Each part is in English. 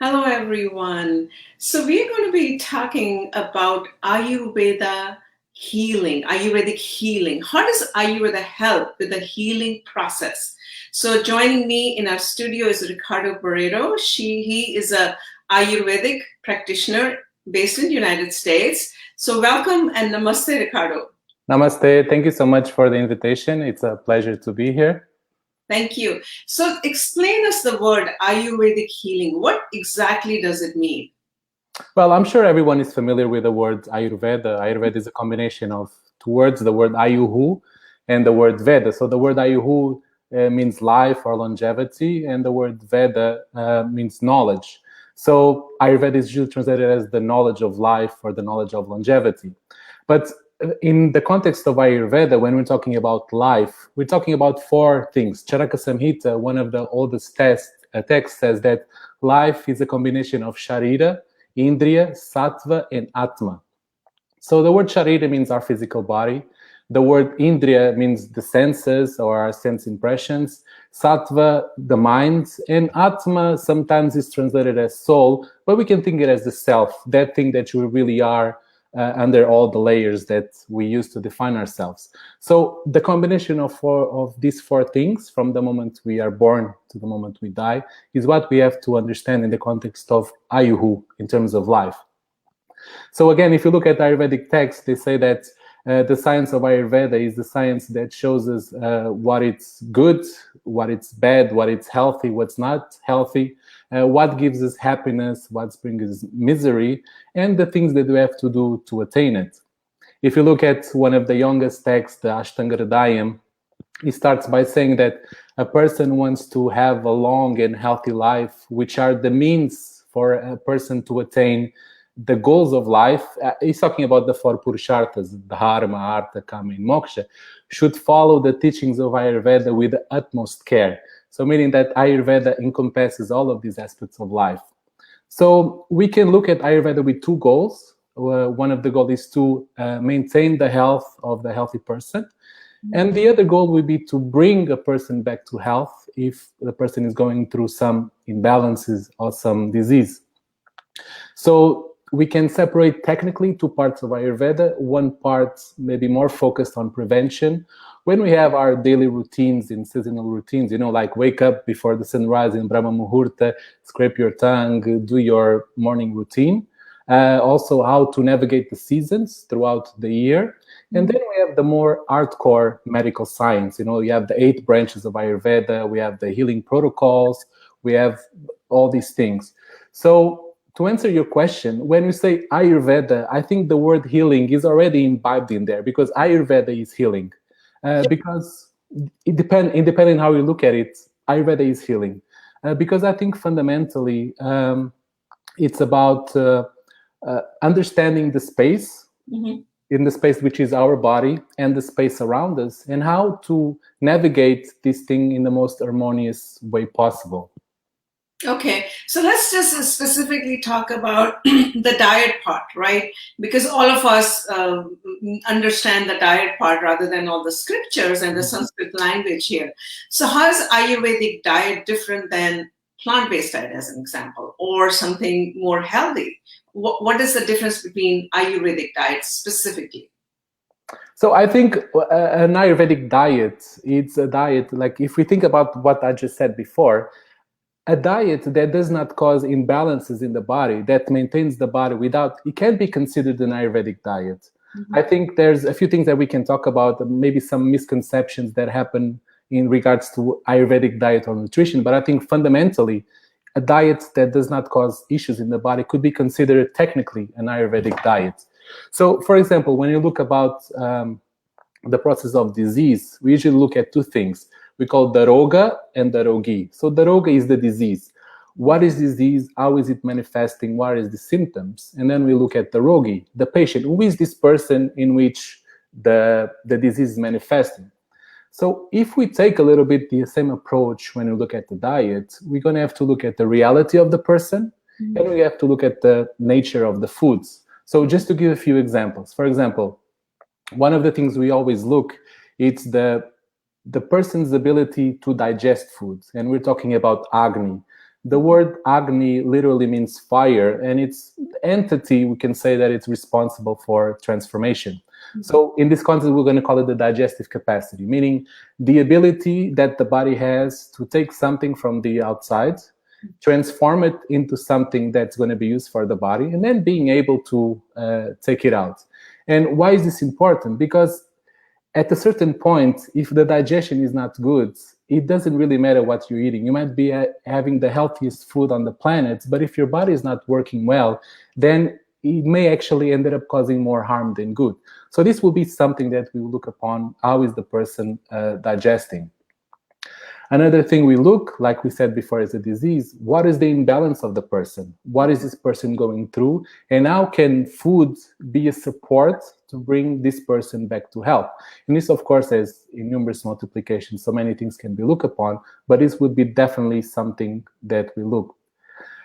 Hello, everyone. So, we're going to be talking about Ayurveda healing, Ayurvedic healing. How does Ayurveda help with the healing process? So, joining me in our studio is Ricardo Barreto. He is a Ayurvedic practitioner based in the United States. So, welcome and namaste, Ricardo. Namaste. Thank you so much for the invitation. It's a pleasure to be here. Thank you. So, explain us the word Ayurvedic healing. What exactly does it mean? Well, I'm sure everyone is familiar with the word Ayurveda. Ayurveda is a combination of two words, the word Ayuhu and the word Veda. So the word Ayuhu means life or longevity, and the word Veda means knowledge. So Ayurveda is usually translated as the knowledge of life or the knowledge of longevity. But in the context of Ayurveda, when we're talking about life, we're talking about four things. Charaka Samhita, one of the oldest texts, says that life is a combination of Sharira, indria, satva, and aatma. So the word Sharira means our physical body. The word indriya means the senses or our sense impressions. Sattva, the mind. And atma sometimes is translated as soul, but we can think it as the self, that thing that you really are under all the layers that we use to define ourselves. So the combination of these four things, from the moment we are born to the moment we die, is what we have to understand in the context of Ayuhu, in terms of life. So again, if you look at Ayurvedic texts, they say that the science of Ayurveda is the science that shows us what it's good, what it's bad, what it's healthy, what's not healthy, what gives us happiness, what brings us misery, and the things that we have to do to attain it. If you look at one of the youngest texts, the Ashtanga, it starts by saying that a person wants to have a long and healthy life, which are the means for a person to attain the goals of life. He's talking about the four purusharthas, dharma, artha, kama, and moksha, should follow the teachings of Ayurveda with the utmost care. So meaning that Ayurveda encompasses all of these aspects of life. So we can look at Ayurveda with two goals. One of the goals is to maintain the health of the healthy person. And the other goal would be to bring a person back to health if the person is going through some imbalances or some disease. So we can separate technically two parts of Ayurveda. One part maybe more focused on prevention. When we have our daily routines and seasonal routines, like wake up before the sunrise in Brahma Muhurta, scrape your tongue, do your morning routine. Also how to navigate the seasons throughout the year. And then we have the more hardcore medical science. You have the 8 branches of Ayurveda, we have the healing protocols, we have all these things. So to answer your question, when you say Ayurveda, I think the word healing is already imbibed in there, because Ayurveda is healing. Because independing how you look at it, Ayurveda is healing. Because I think fundamentally it's about understanding the space, in the space which is our body and the space around us, and how to navigate this thing in the most harmonious way possible. Okay, so let's just specifically talk about the diet part, right? Because all of us understand the diet part rather than all the scriptures and the Sanskrit language here. So how is Ayurvedic diet different than plant-based diet, as an example, or something more healthy? What is the difference between Ayurvedic diet specifically? So I think an Ayurvedic diet, it's a diet, like if we think about what I just said before, a diet that does not cause imbalances in the body, that maintains the body it can be considered an Ayurvedic diet. I think there's a few things that we can talk about, maybe some misconceptions that happen in regards to Ayurvedic diet or nutrition, but I think fundamentally, a diet that does not cause issues in the body could be considered technically an Ayurvedic diet. So, for example, when you look about the process of disease, we usually look at two things. We call the roga and the rogi. So the roga is the disease. What is disease? How is it manifesting? What is the symptoms? And then we look at the rogi, the patient. Who is this person in which the disease is manifesting? So if we take a little bit the same approach when we look at the diet, we're going to have to look at the reality of the person, and we have to look at the nature of the foods. So just to give a few examples. For example, one of the things we always look, it's the person's ability to digest foods. And we're talking about Agni. The word Agni literally means fire, and it's entity, we can say that it's responsible for transformation. So in this context, we're going to call it the digestive capacity, meaning the ability that the body has to take something from the outside, transform it into something that's going to be used for the body, and then being able to take it out. And why is this important? Because at a certain point, if the digestion is not good, it doesn't really matter what you're eating. You might be having the healthiest food on the planet, but if your body is not working well, then it may actually end up causing more harm than good. So this will be something that we will look upon. How is the person digesting? Another thing we look, like we said before, is a disease. What is the imbalance of the person? What is this person going through? And how can food be a support to bring this person back to health? And this, of course, has numerous multiplications. So many things can be looked upon, but this would be definitely something that we look.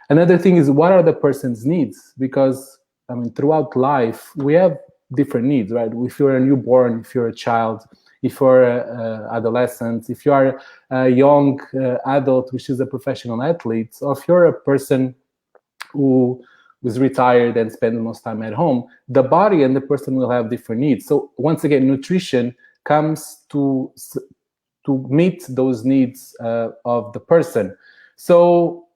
Another thing is, what are the person's needs? Because, I mean, throughout life, we have different needs, right? If you're a newborn, if you're a child, if you're an adolescent, if you are a young adult, which is a professional athlete, or if you're a person who is retired and spend the most time at home, the body and the person will have different needs. So once again, nutrition comes to meet those needs of the person. So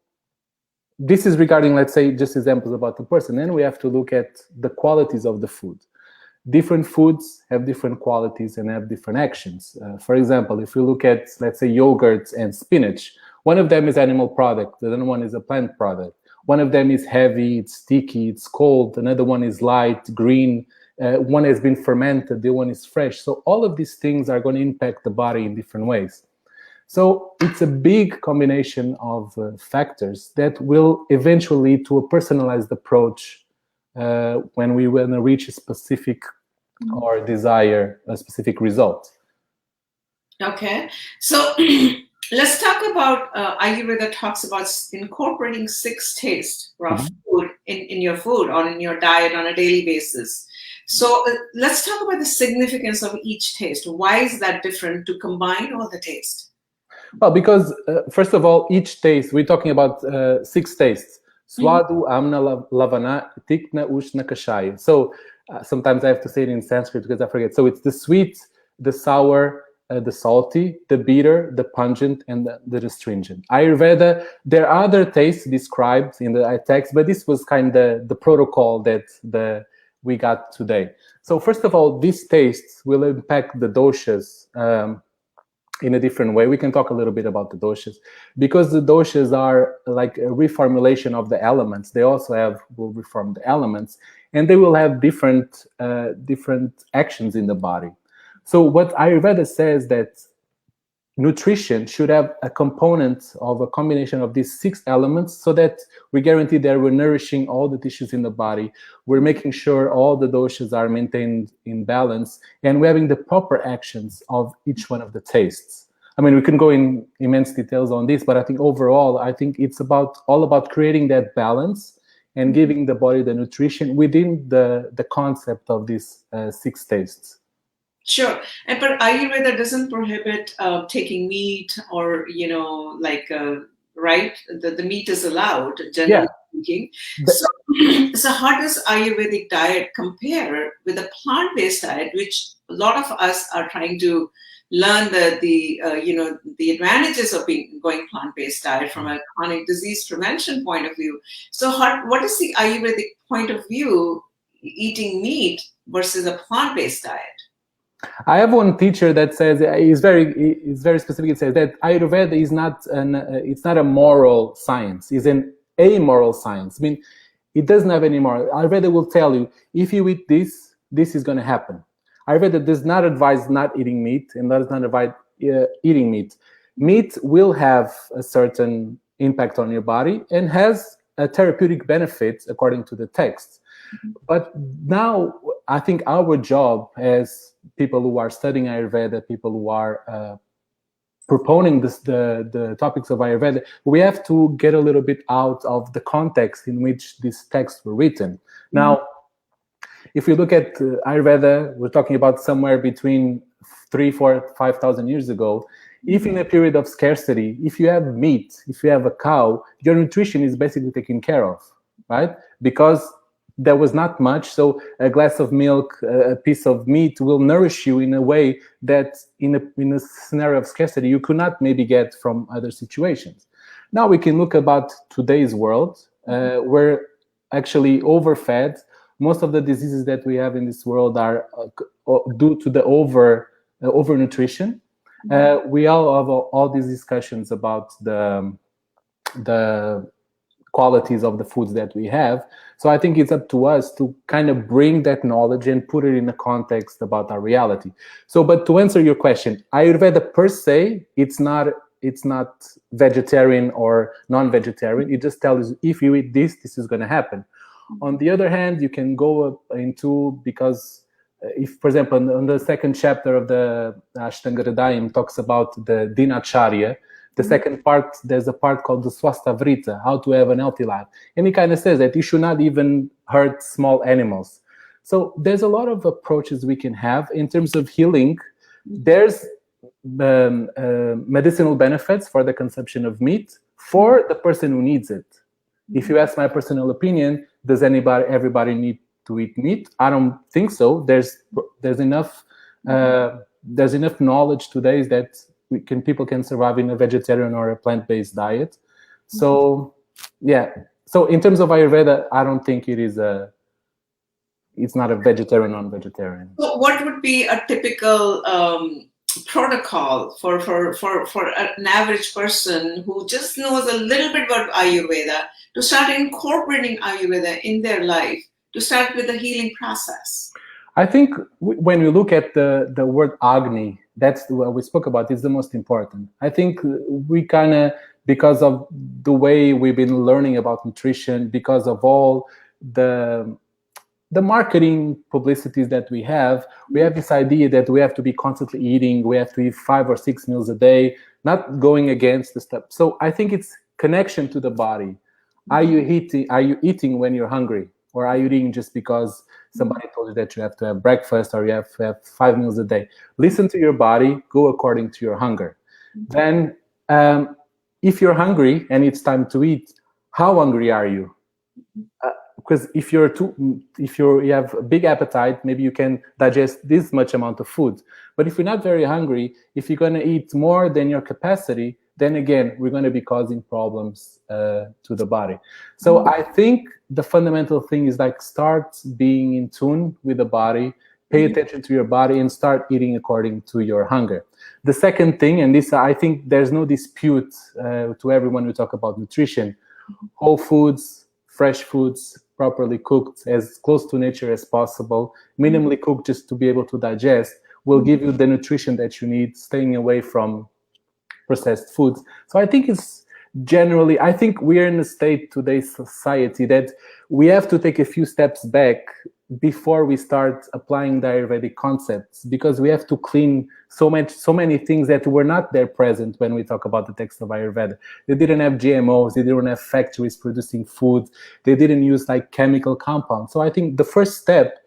this is regarding, let's say, just examples about the person. Then we have to look at the qualities of the food. Different foods have different qualities and have different actions. For example, if you look at, let's say, yogurt and spinach, one of them is animal product, the other one is a plant product. One of them is heavy, it's sticky, it's cold. Another one is light, green. One has been fermented, the one is fresh. So all of these things are going to impact the body in different ways. So it's a big combination of factors that will eventually lead to a personalized approach when we want to reach a specific or desire a specific result. Okay, so let's talk about Ayurveda talks about incorporating 6 tastes of food in your food or in your diet on a daily basis. So let's talk about the significance of each taste. Why is that different to combine all the tastes? Well, because first of all, each taste, we're talking about 6 tastes. Swadu, Amna, Lavana, Tikna, Ushna, Kashaya. So sometimes I have to say it in Sanskrit because I forget. So it's the sweet, the sour, the salty, the bitter, the pungent, and the astringent. Ayurveda, there are other tastes described in the text, but this was kind of the protocol that we got today. So first of all, these tastes will impact the doshas in a different way. We can talk a little bit about the doshas because the doshas are like a reformulation of the elements. They also will reform the elements, and they will have different actions in the body. So what Ayurveda says that nutrition should have a component of a combination of these 6 elements so that we guarantee that we're nourishing all the tissues in the body. We're making sure all the doshas are maintained in balance, and we're having the proper actions of each one of the tastes. I mean, we can go in immense details on this, but I think overall, I think it's all about creating that balance and giving the body the nutrition within the concept of these 6 tastes. Sure, but Ayurveda doesn't prohibit taking meat or, right? The meat is allowed, generally speaking. So how does Ayurvedic diet compare with a plant-based diet, which a lot of us are trying to learn the advantages of going plant-based diet from a chronic disease prevention point of view? So what is the Ayurvedic point of view eating meat versus a plant-based diet? I have one teacher that says is very specific. It says that Ayurveda is not it's not a moral science; it's an amoral science. I mean, it doesn't have any moral. Ayurveda will tell you if you eat this, this is going to happen. Ayurveda does not advise not eating meat and does not advise eating meat. Meat will have a certain impact on your body and has a therapeutic benefit according to the text. But now I think our job as people who are studying Ayurveda, people who are proponing the topics of Ayurveda, we have to get a little bit out of the context in which these texts were written. Now, if we look at Ayurveda, we're talking about somewhere between 3,000, 4,000, 5,000 years ago. If in a period of scarcity, if you have meat, if you have a cow, your nutrition is basically taken care of, right? Because there was not much, so a glass of milk, a piece of meat will nourish you in a way that in a scenario of scarcity you could not maybe get from other situations. Now we can look about today's world, where actually overfed. Most of the diseases that we have in this world are due to the overnutrition. We all have all these discussions about the qualities of the foods that we have. So I think it's up to us to kind of bring that knowledge and put it in a context about our reality. So, but to answer your question, Ayurveda per se, it's not vegetarian or non-vegetarian. It just tells you if you eat this, this is going to happen. On the other hand, you can go into, because if, for example, on the second chapter of the Ashtanga Hridayam talks about the Dinacharya, the second part, there's a part called the Swastavrita, how to have an healthy life. And it kind of says that you should not even hurt small animals. So there's a lot of approaches we can have in terms of healing. There's medicinal benefits for the consumption of meat for the person who needs it. If you ask my personal opinion, does everybody need to eat meat? I don't think so. There's enough knowledge today that people can survive in a vegetarian or a plant-based diet. So yeah. So in terms of Ayurveda, I don't think it's not a vegetarian, non-vegetarian. So what would be a typical protocol for an average person who just knows a little bit about Ayurveda to start incorporating Ayurveda in their life, to start with the healing process? I think when we look at the word Agni, that's what we spoke about, is the most important. I think we kind of, because of the way we've been learning about nutrition, because of all the marketing publicities that we have this idea that we have to be constantly eating, we have to eat 5 or 6 meals a day, not going against the stuff. So I think it's connection to the body. Are you eating when you're hungry? Or are you eating just because somebody told you that you have to have breakfast or you have to have 5 meals a day? Listen to your body, go according to your hunger. Then if you're hungry and it's time to eat, how hungry are you? Because if you have a big appetite, maybe you can digest this much amount of food. But if you're not very hungry, if you're going to eat more than your capacity, then again, we're going to be causing problems to the body. So I think the fundamental thing is like start being in tune with the body, pay attention to your body, and start eating according to your hunger. The second thing, and this I think there's no dispute to everyone who talk about nutrition, whole foods, fresh foods, properly cooked, as close to nature as possible, minimally cooked just to be able to digest, will give you the nutrition that you need, staying away from processed foods. So I think I think we're in a state today's society that we have to take a few steps back before we start applying the Ayurvedic concepts, because we have to clean so many things that were not there present when we talk about the text of Ayurveda. They didn't have GMOs, they didn't have factories producing food, they didn't use like chemical compounds. So I think the first step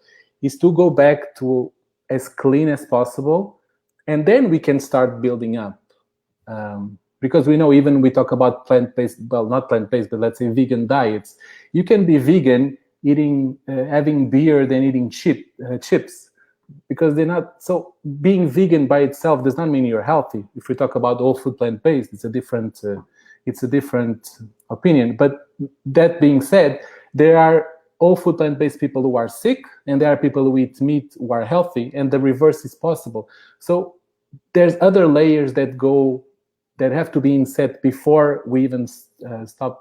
is to go back to as clean as possible, and then we can start building up. Because we know, even we talk about plant-based, well, not plant-based, but let's say vegan diets. You can be vegan eating, having beer than eating chips, because they're not. So being vegan by itself does not mean you're healthy. If we talk about whole food plant-based, it's a different opinion. But that being said, there are whole food plant-based people who are sick, and there are people who eat meat who are healthy, and the reverse is possible. So there's other layers that have to be inset before we even start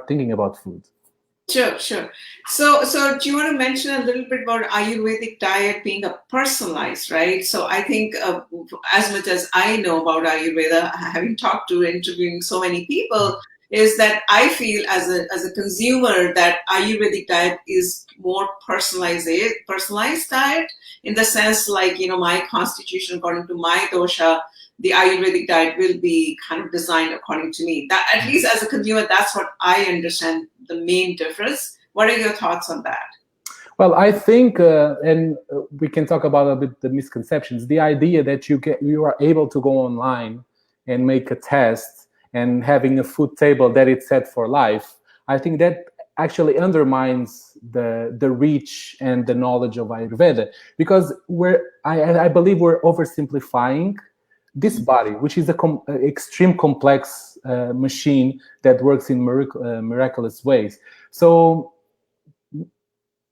thinking about food. Sure. So do you want to mention a little bit about Ayurvedic diet being a personalized, right? So I think as much as I know about Ayurveda, having talked to, interviewing so many people, is that I feel as a consumer that Ayurvedic diet is more personalized diet, in the sense like, my constitution according to my dosha, the Ayurvedic diet will be kind of designed according to me. That, at least as a consumer, that's what I understand the main difference. What are your thoughts on that? Well, I think, and we can talk about a bit the misconceptions. The idea that you are able to go online and make a test and having a food table that it's set for life, I think that actually undermines the reach and the knowledge of Ayurveda, because I believe we're oversimplifying this body, which is a extreme complex machine that works in miraculous ways. So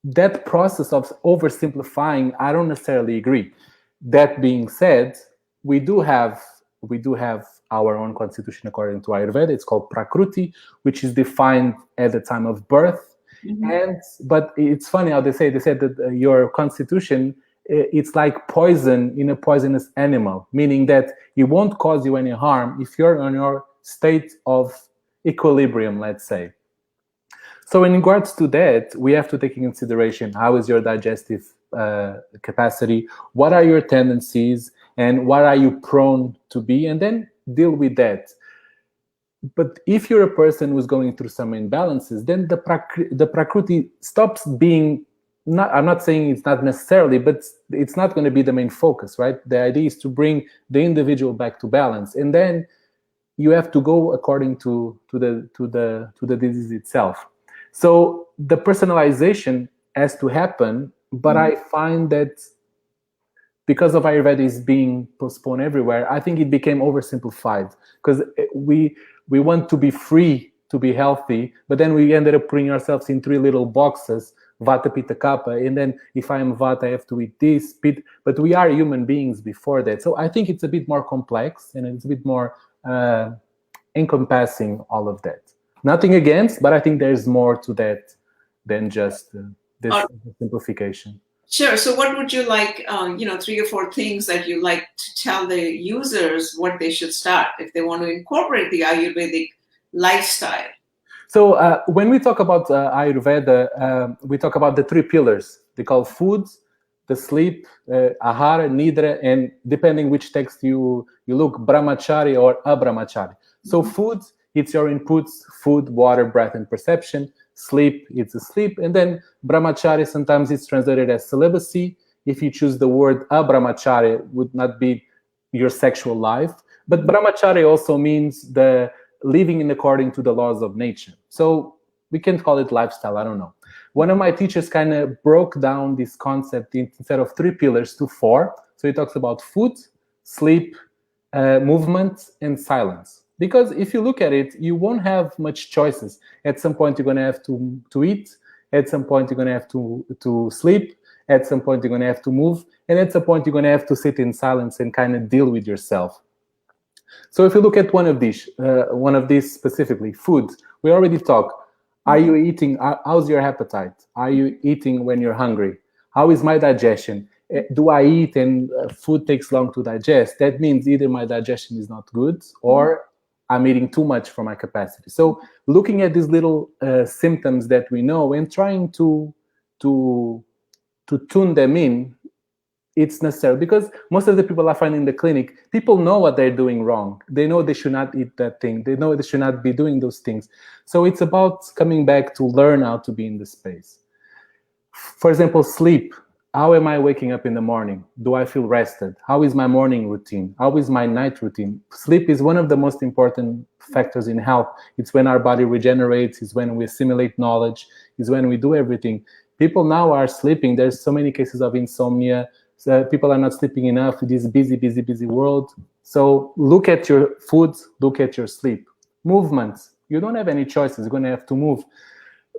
that process of oversimplifying, I don't necessarily agree. That being said, we do have our own constitution according to Ayurveda. It's called Prakruti, which is defined at the time of birth. But it's funny how they said that your constitution, it's like poison in a poisonous animal, meaning that it won't cause you any harm if you're on your state of equilibrium, let's say. So in regards to that, we have to take in consideration how is your digestive capacity, what are your tendencies, and what are you prone to be, and then deal with that. But if you're a person who's going through some imbalances, then the Prakruti stops being, I'm not saying it's not necessarily, but it's not going to be the main focus, right? The idea is to bring the individual back to balance, and then you have to go according to the disease itself. So the personalization has to happen, but I find that because of Ayurveda is being postponed everywhere, I think it became oversimplified, because we want to be free to be healthy, but then we ended up putting ourselves in 3 little boxes, Vata, Pitta, Kapha, and then if I am Vata, I have to eat this, Pitta, but we are human beings before that. So I think it's a bit more complex, and it's a bit more encompassing all of that. Nothing against, but I think there's more to that than just this simplification. Sure. So what would you like, 3 or 4 things that you like to tell the users what they should start if they want to incorporate the Ayurvedic lifestyle? So when we talk about Ayurveda, we talk about the 3 pillars. They call food, the sleep, ahara, nidra, and depending which text you look, brahmachari or abrahmachari. So food, it's your inputs, food, water, breath, and perception. Sleep, it's a sleep. And then brahmachari, sometimes it's translated as celibacy. If you choose the word abrahmachari, would not be your sexual life. But brahmachari also means the living in according to the laws of nature. So we can call it lifestyle, I don't know. One of my teachers kind of broke down this concept instead of 3 pillars to 4. So he talks about food, sleep, movement, and silence. Because if you look at it, you won't have much choices. At some point, you're going to have to eat. At some point, you're going to have to sleep. At some point, you're going to have to move. And at some point, you're going to have to sit in silence and kind of deal with yourself. So if you look at one of these specifically, food, we already talked. Are you eating? How's your appetite? Are you eating when you're hungry? How is my digestion? Do I eat and food takes long to digest? That means either my digestion is not good or I'm eating too much for my capacity. So looking at these little symptoms that we know and trying to tune them in, it's necessary, because most of the people I find in the clinic, people know what they're doing wrong. They know they should not eat that thing. They know they should not be doing those things. So it's about coming back to learn how to be in the space. For example, sleep. How am I waking up in the morning? Do I feel rested? How is my morning routine? How is my night routine? Sleep is one of the most important factors in health. It's when our body regenerates. It's when we assimilate knowledge. It's when we do everything. People now are sleeping. There's so many cases of insomnia. So people are not sleeping enough in this busy world. So look at your food. Look at your sleep. Movements. You don't have any choices. You're going to have to move.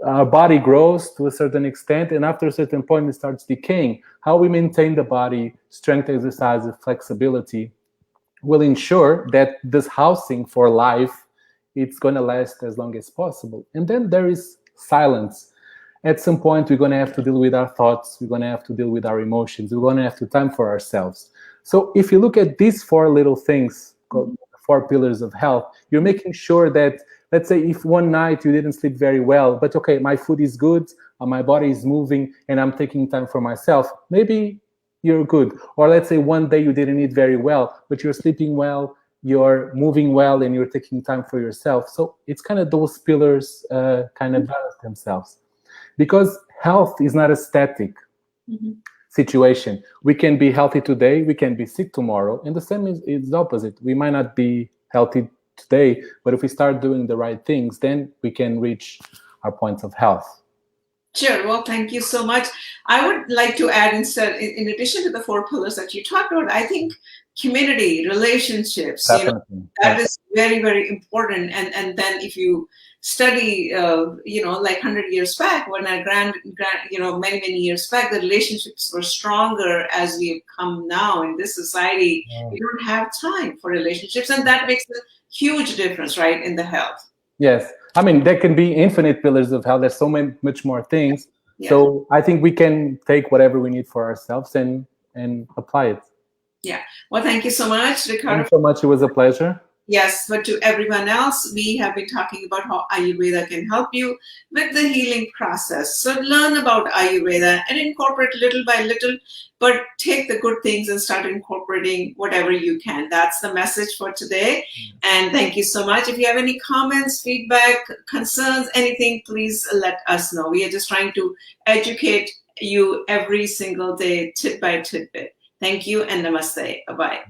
Our body grows to a certain extent, and after a certain point, it starts decaying. How we maintain the body, strength, exercise, flexibility, will ensure that this housing for life, it's going to last as long as possible. And then there is silence. At some point, we're going to have to deal with our thoughts. We're going to have to deal with our emotions. We're going to have to time for ourselves. So if you look at these 4 little things, called 4 pillars of health, you're making sure that, let's say if one night you didn't sleep very well, but okay, my food is good, my body is moving, and I'm taking time for myself, maybe you're good. Or let's say one day you didn't eat very well, but you're sleeping well, you're moving well, and you're taking time for yourself. So it's kind of those pillars kind of balance themselves. Because health is not a static situation. We can be healthy today, we can be sick tomorrow, and the same is the opposite. We might not be healthy today, but if we start doing the right things, then we can reach our points of health. Sure. Well, thank you so much. I would like to add, instead, in addition to the 4 pillars that you talked about, I think community, relationships, Definitely. that is very, very important. And then if you study, like 100 years back, when our many years back, the relationships were stronger as we've come now in this society. We don't have time for relationships, and that makes a huge difference, right, in the health. Yes. I mean, there can be infinite pillars of health. There's so much more things. Yeah. So I think we can take whatever we need for ourselves and apply it. Yeah. Well, thank you so much, Ricardo. Thank you so much. It was a pleasure. Yes, but to everyone else, we have been talking about how Ayurveda can help you with the healing process. So learn about Ayurveda and incorporate little by little, but take the good things and start incorporating whatever you can. That's the message for today. And thank you so much. If you have any comments, feedback, concerns, anything, please let us know. We are just trying to educate you every single day, tit by tidbit. Thank you and namaste. Bye-bye.